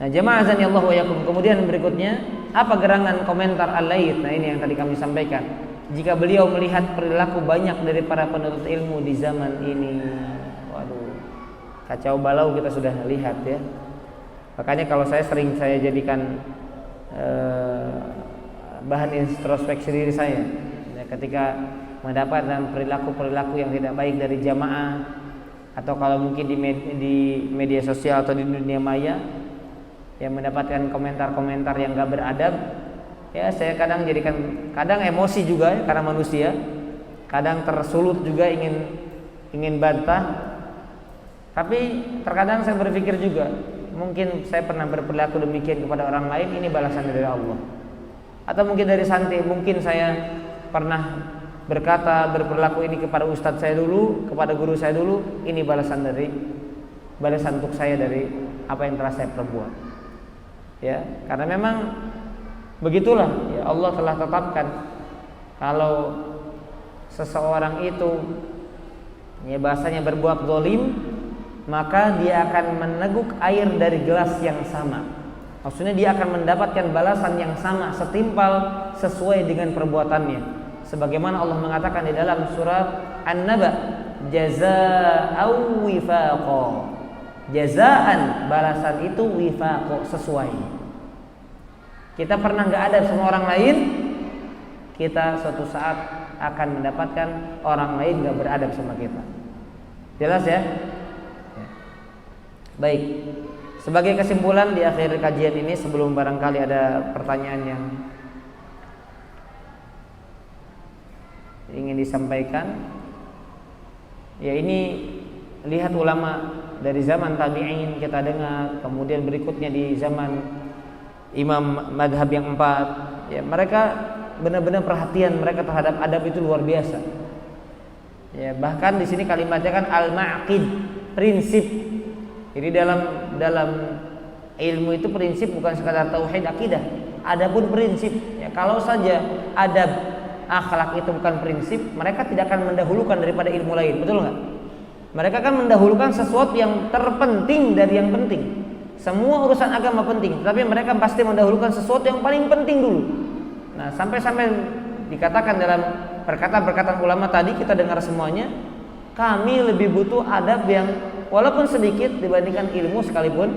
Nah, jamaah azanillahu wa yakum. Kemudian berikutnya, apa gerangan komentar Al-Laits? Nah, ini yang tadi kami sampaikan. Jika beliau melihat perilaku banyak dari para penuntut ilmu di zaman ini, waduh, kacau balau kita sudah lihat ya. Makanya kalau saya sering jadikan bahan introspeksi diri saya ya, ketika mendapatkan perilaku-perilaku yang tidak baik dari jamaah, atau kalau mungkin di media sosial atau di dunia maya yang mendapatkan komentar-komentar yang gak beradab, ya saya kadang emosi juga ya, karena manusia, kadang tersulut juga ingin bantah. Tapi terkadang saya berpikir juga, mungkin saya pernah berperilaku demikian kepada orang lain, ini balasan dari Allah. Atau mungkin dari santai, mungkin saya pernah berperilaku ini kepada ustadz saya dulu, kepada guru saya dulu, ini balasan untuk saya dari apa yang telah saya perbuat. Ya, karena memang begitulah ya, Allah telah tetapkan kalau seseorang itu ya bahasanya berbuat zalim, maka dia akan meneguk air dari gelas yang sama. Maksudnya dia akan mendapatkan balasan yang sama, setimpal, sesuai dengan perbuatannya. Sebagaimana Allah mengatakan di dalam surat An-Naba, jazaa'u wifaqa. Jazaan, balasan itu wifaqo, sesuai. Kita pernah gak adab sama orang lain, kita suatu saat akan mendapatkan orang lain gak beradab sama kita. Jelas ya? Baik. Sebagai kesimpulan di akhir kajian ini, sebelum barangkali ada pertanyaan yang ingin disampaikan, ya ini lihat ulama dari zaman tabi'in kita dengar, kemudian berikutnya di zaman imam madhab yang 4, ya mereka benar-benar perhatian mereka terhadap adab itu luar biasa. Ya, bahkan di sini kalimatnya kan al-ma'qid, prinsip. Jadi dalam ilmu itu prinsip bukan sekadar tauhid akidah, adapun prinsip. Ya, kalau saja adab akhlak itu bukan prinsip, mereka tidak akan mendahulukan daripada ilmu lain, betul nggak? Mereka akan mendahulukan sesuatu yang terpenting dari yang penting. Semua urusan agama penting, tapi mereka pasti mendahulukan sesuatu yang paling penting dulu. Nah, sampai-sampai dikatakan dalam perkataan-perkataan ulama tadi kita dengar semuanya, kami lebih butuh adab yang walaupun sedikit dibandingkan ilmu sekalipun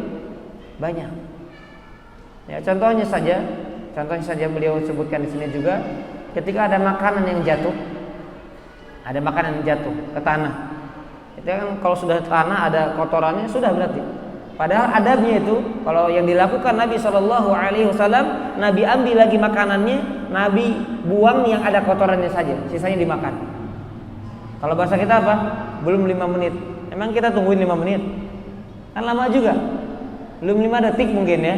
banyak. Ya, contohnya saja beliau sebutkan di sini juga, ketika ada makanan yang jatuh ke tanah, itu kan kalau sudah tanah ada kotorannya sudah berarti. Padahal adabnya itu, kalau yang dilakukan Nabi SAW, Nabi ambil lagi makanannya, Nabi buang yang ada kotorannya saja, sisanya dimakan. Kalau bahasa kita apa? Belum 5 menit. Emang kita tungguin 5 menit? Kan lama juga. Belum 5 detik mungkin ya.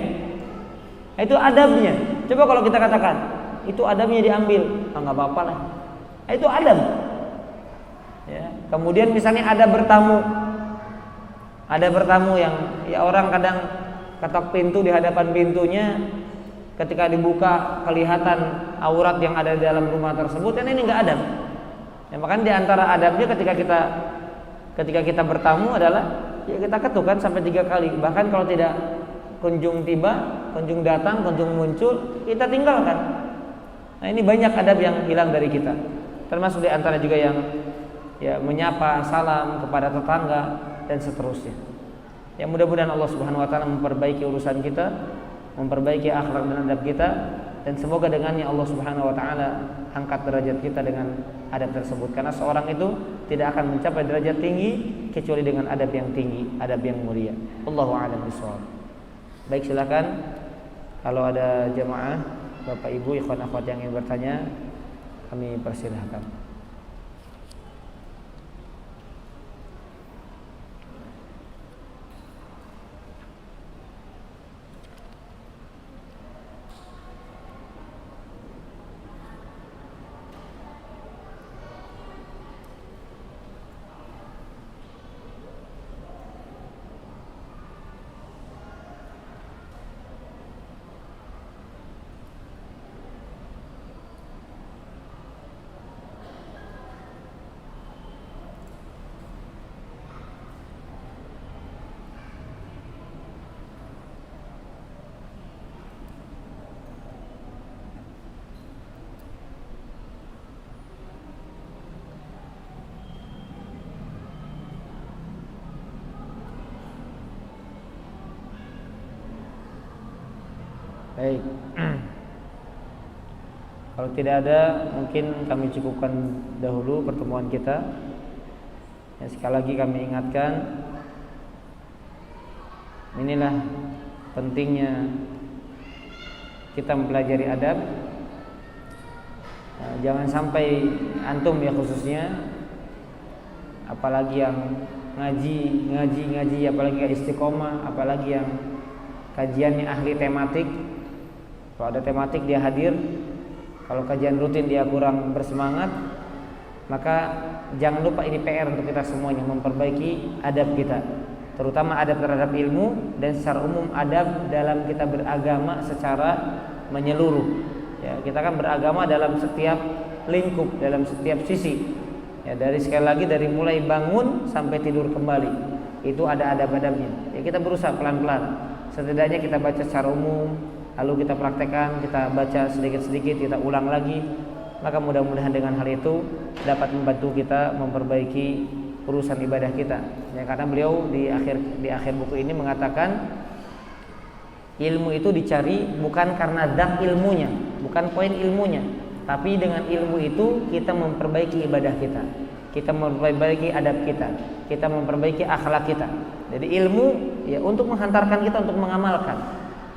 Itu adabnya. Coba kalau kita katakan, itu adabnya diambil, nggak apa-apa lah. Itu adab. Ya. Kemudian misalnya ada bertamu yang ya orang kadang ketok pintu, di hadapan pintunya ketika dibuka kelihatan aurat yang ada di dalam rumah tersebut, kan ini nggak adab. Ya, makanya di antara adabnya ketika kita bertamu adalah ya kita ketukkan sampai 3 kali. Bahkan kalau tidak kunjung tiba, kunjung datang, kunjung muncul, kita tinggalkan. Nah, ini banyak adab yang hilang dari kita. Termasuk di antara juga yang ya menyapa, salam kepada tetangga dan seterusnya. Ya, mudah-mudahan Allah Subhanahu wa taala memperbaiki urusan kita, memperbaiki akhlak dan adab kita, dan semoga dengannya Allah Subhanahu wa taala angkat derajat kita dengan adab tersebut. Karena seorang itu tidak akan mencapai derajat tinggi kecuali dengan adab yang tinggi, adab yang mulia. Allahu a'lam bishawab. Baik, silakan kalau ada jemaah, Bapak Ibu, ikhwan akhwat yang ingin bertanya, kami persilahkan. Baik. Kalau tidak ada, mungkin kami cukupkan dahulu pertemuan kita. Ya, sekali lagi kami ingatkan, inilah pentingnya kita mempelajari adab. Nah, jangan sampai antum ya khususnya, apalagi yang ngaji, apalagi yang istiqomah, apalagi yang kajiannya ahli tematik. Kalau ada tematik dia hadir, kalau kajian rutin dia kurang bersemangat, maka jangan lupa ini PR untuk kita semuanya, memperbaiki adab kita, terutama adab terhadap ilmu dan secara umum adab dalam kita beragama secara menyeluruh. Ya, kita kan beragama dalam setiap lingkup, dalam setiap sisi. Ya, sekali lagi dari mulai bangun sampai tidur kembali, itu ada adab-adabnya. Ya, kita berusaha pelan-pelan. Setidaknya kita baca secara umum, lalu kita praktekkan, kita baca sedikit-sedikit, kita ulang lagi. Maka mudah-mudahan dengan hal itu dapat membantu kita memperbaiki urusan ibadah kita. Ya, karena beliau di akhir buku ini mengatakan ilmu itu dicari bukan karena zat ilmunya, bukan poin ilmunya, tapi dengan ilmu itu kita memperbaiki ibadah kita, kita memperbaiki adab kita, kita memperbaiki akhlak kita. Jadi ilmu ya untuk menghantarkan kita untuk mengamalkan,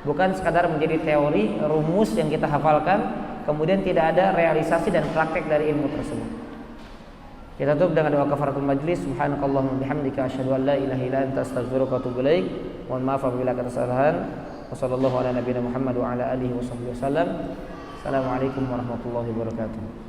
bukan sekadar menjadi teori, rumus yang kita hafalkan, kemudian tidak ada realisasi dan praktek dari ilmu tersebut. Kita tutup dengan doa kafaratul majlis. Subhanakallahumma bihamdika asyhadu an la ilaha illa anta astaghfiruka wa atubu ilaik. Mohon maaf apabila ada kesalahan. Wassallallahu ala nabiyina Muhammad wa ala alihi washabbihi wasallam. Assalamualaikum warahmatullahi wabarakatuh.